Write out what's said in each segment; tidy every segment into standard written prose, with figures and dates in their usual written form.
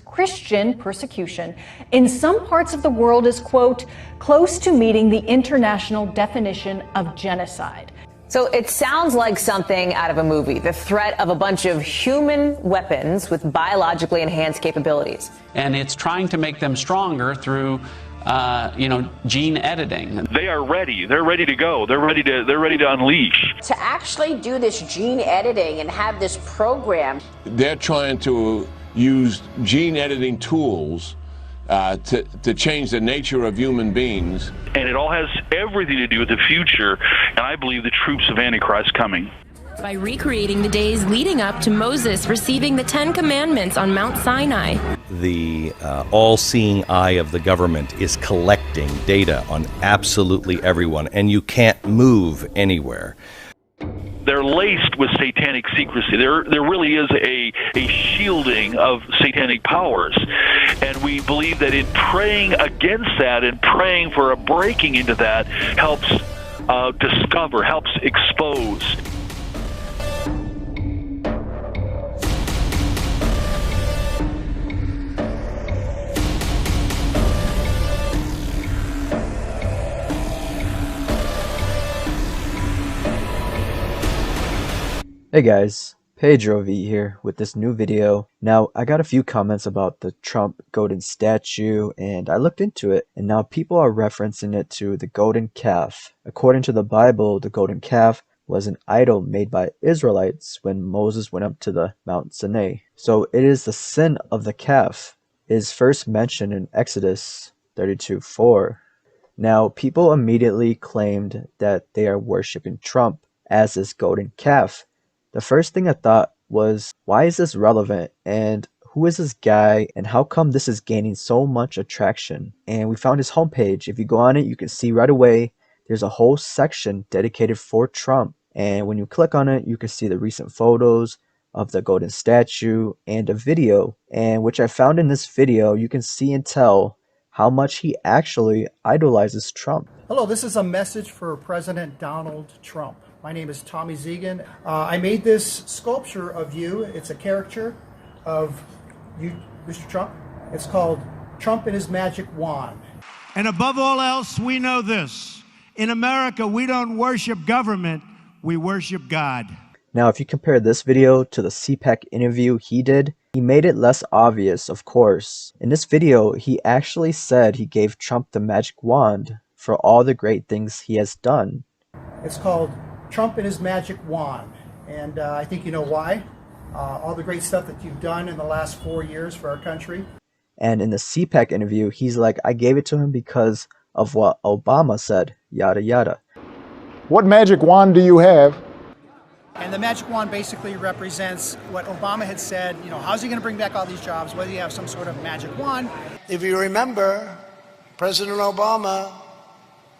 Christian persecution in some parts of the world is, quote, close to meeting the international definition of genocide. So it sounds like something out of a movie, the threat of a bunch of human weapons with biologically enhanced capabilities. And it's trying to make them stronger through gene editing. They are ready. They're ready to go. They're ready to unleash. To actually do this gene editing and have this program. They're trying to use gene editing tools to change the nature of human beings. And it all has everything to do with the future, and I believe the troops of Antichrist coming. By recreating the days leading up to Moses receiving the 10 Commandments on Mount Sinai. The all-seeing eye of the government is collecting data on absolutely everyone, and you can't move anywhere. They're laced with satanic secrecy. There really is a shielding of satanic powers. And we believe that in praying against that and praying for a breaking into that helps discover, helps expose. Hey guys, Pedro V here with this new video. Now, I got a few comments about the Trump golden statue, and I looked into it, and now people are referencing it to the golden calf. According to the Bible, the golden calf was an idol made by Israelites when Moses went up to the Mount Sinai. So it is the sin of the calf. It is first mentioned in Exodus 32:4. Now, people immediately claimed that they are worshiping Trump as this golden calf. The first thing I thought was, why is this relevant, and who is this guy, and how come this is gaining so much attraction? And we found his homepage. If you go on it, you can see right away there's a whole section dedicated for Trump. And when you click on it, you can see the recent photos of the golden statue and a video. And which I found in this video, you can see and tell how much he actually idolizes Trump. Hello, this is a message for President Donald Trump. My name is Tommy ZEGAN. I made this sculpture of you. It's a caricature of you, Mr. Trump. It's called Trump and His Magic Wand. And above all else, we know this. In America, we don't worship government, we worship God. Now, if you compare this video to the CPAC interview he did, he made it less obvious, of course. In this video, he actually said he gave Trump the magic wand for all the great things he has done. It's called Trump and His Magic Wand, and I think you know why. All the great stuff that you've done in the last 4 years for our country. And in the CPAC interview, he's like, I gave it to him because of what Obama said, yada yada. What magic wand do you have? And the magic wand basically represents what Obama had said, you know, how's he going to bring back all these jobs, whether you have some sort of magic wand. If you remember, President Obama,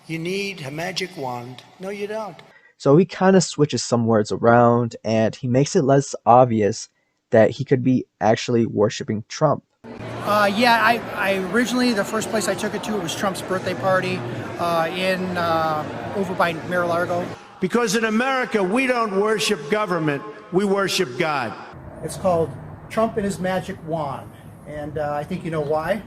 you need a magic wand. No, you don't. So he kind of switches some words around, and he makes it less obvious that he could be actually worshiping Trump. I originally, the first place I took it to was Trump's birthday party over by Mar-a-Lago. Because in America, we don't worship government, we worship God. It's called Trump and His Magic Wand, and I think you know why.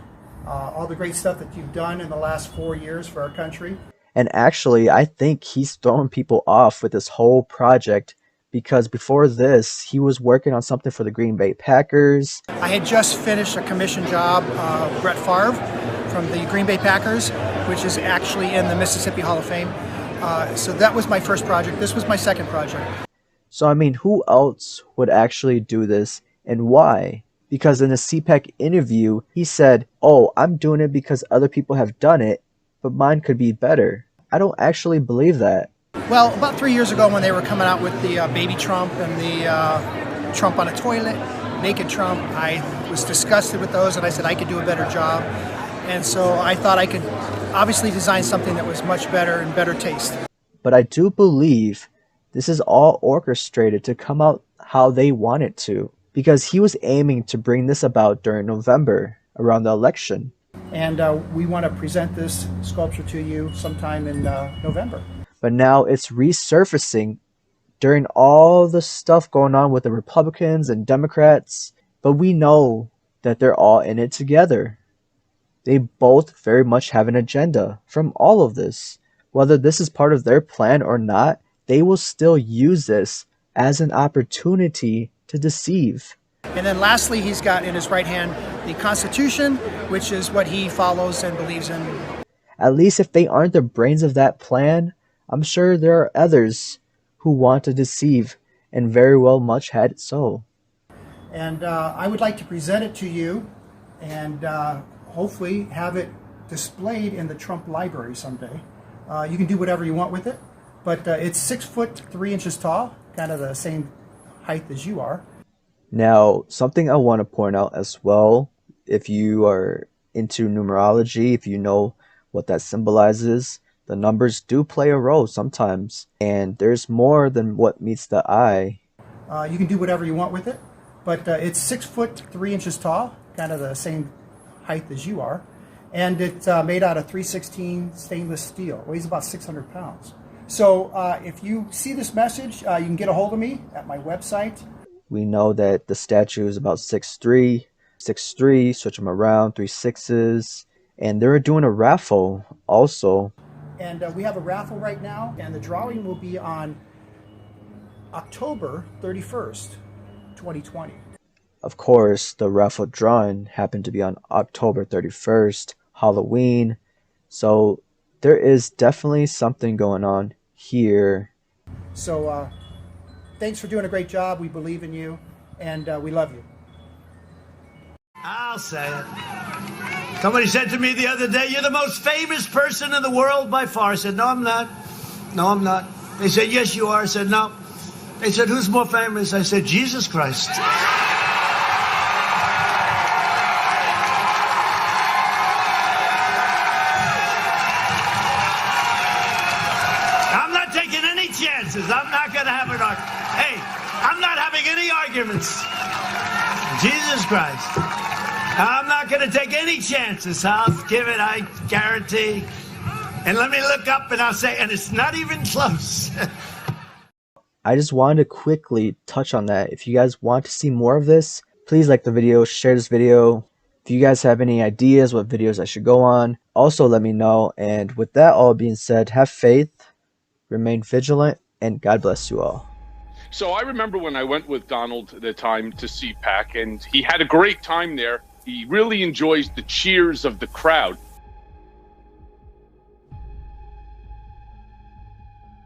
All the great stuff that you've done in the last 4 years for our country. And actually, I think he's throwing people off with this whole project, because before this, he was working on something for the Green Bay Packers. I had just finished a commission job, Brett Favre from the Green Bay Packers, which is actually in the Mississippi Hall of Fame. So that was my first project. This was my second project. So I mean, who else would actually do this, and why? Because in the CPAC interview, he said, oh, I'm doing it because other people have done it, but mine could be better. I don't actually believe that. Well, about 3 years ago when they were coming out with the baby Trump and the Trump on a toilet, naked Trump, I was disgusted with those, and I said I could do a better job. And so I thought I could obviously design something that was much better and better taste. But I do believe this is all orchestrated to come out how they want it to, because he was aiming to bring this about during November, around the election. And we want to present this sculpture to you sometime in November. But now it's resurfacing during all the stuff going on with the Republicans and Democrats. But we know that they're all in it together. They both very much have an agenda from all of this. Whether this is part of their plan or not, they will still use this as an opportunity to deceive. And then lastly, he's got in his right hand the Constitution, which is what he follows and believes in. At least if they aren't the brains of that plan, I'm sure there are others who want to deceive, and very well much had it so. And I would like to present it to you and hopefully have it displayed in the Trump library someday. You can do whatever you want with it, but it's 6 foot 3 inches tall, kind of the same height as you are. Now, something I want to point out as well, if you are into numerology, if you know what that symbolizes, the numbers do play a role sometimes, and there's more than what meets the eye. You can do whatever you want with it, but it's 6 foot 3 inches tall, kind of the same height as you are, and it's made out of 316 stainless steel. It weighs about 600 pounds. So if you see this message, you can get a hold of me at my website. We know that the statue is about 6'3", switch them around, 3 6s, and they're doing a raffle also. And we have a raffle right now, and the drawing will be on October 31st, 2020. Of course, the raffle drawing happened to be on October 31st, Halloween, so there is definitely something going on here. So thanks for doing a great job. We believe in you, and we love you. I'll say it. Somebody said to me the other day, "You're the most famous person in the world by far." I said, "No, I'm not. No, I'm not." They said, "Yes, you are." I said, "No." They said, "Who's more famous?" I said, "Jesus Christ." I'm not taking any chances. I'm not going to have an argument. Hey, I'm not having any arguments. Jesus Christ. I'm not going to take any chances. I'll give it, I guarantee. And let me look up and I'll say, and it's not even close. I just wanted to quickly touch on that. If you guys want to see more of this, please like the video, share this video. If you guys have any ideas what videos I should go on, also let me know. And with that all being said, have faith, remain vigilant, and God bless you all. So I remember when I went with Donald at the time to CPAC, and he had a great time there. He really enjoys the cheers of the crowd.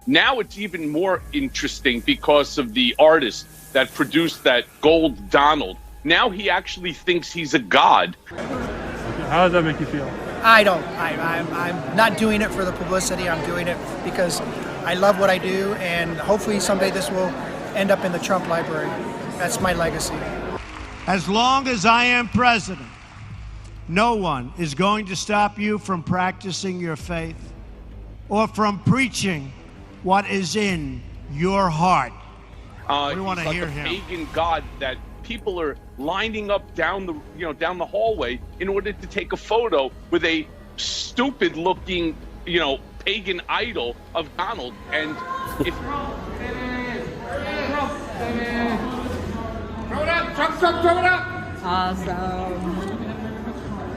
Now it's even more interesting because of the artist that produced that gold Donald. Now he actually thinks he's a god. How does that make you feel? I don't. I'm not doing it for the publicity. I'm doing it because I love what I do, and hopefully someday this will end up in the Trump library. That's my legacy. As long as I am president, no one is going to stop you from practicing your faith or from preaching what is in your heart. We want to hear him. He's like a pagan god that people are lining up down the hallway in order to take a photo with a stupid-looking, pagan idol of Donald. And if Throw it up! Trump, throw it up! Awesome.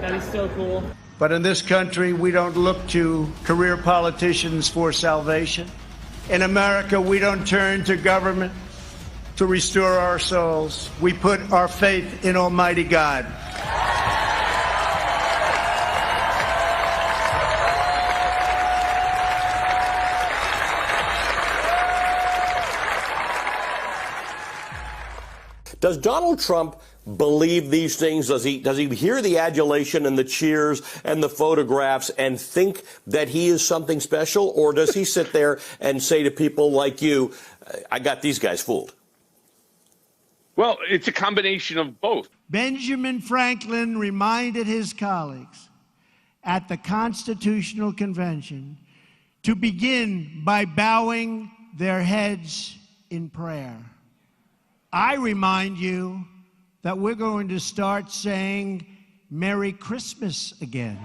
That is so cool. But in this country, we don't look to career politicians for salvation. In America, we don't turn to government to restore our souls. We put our faith in Almighty God. Does Donald Trump believe these things? Does he hear the adulation and the cheers and the photographs and think that he is something special? Or does he sit there and say to people like you, I got these guys fooled? Well, it's a combination of both. Benjamin Franklin reminded his colleagues at the Constitutional Convention to begin by bowing their heads in prayer. I remind you that we're going to start saying Merry Christmas again.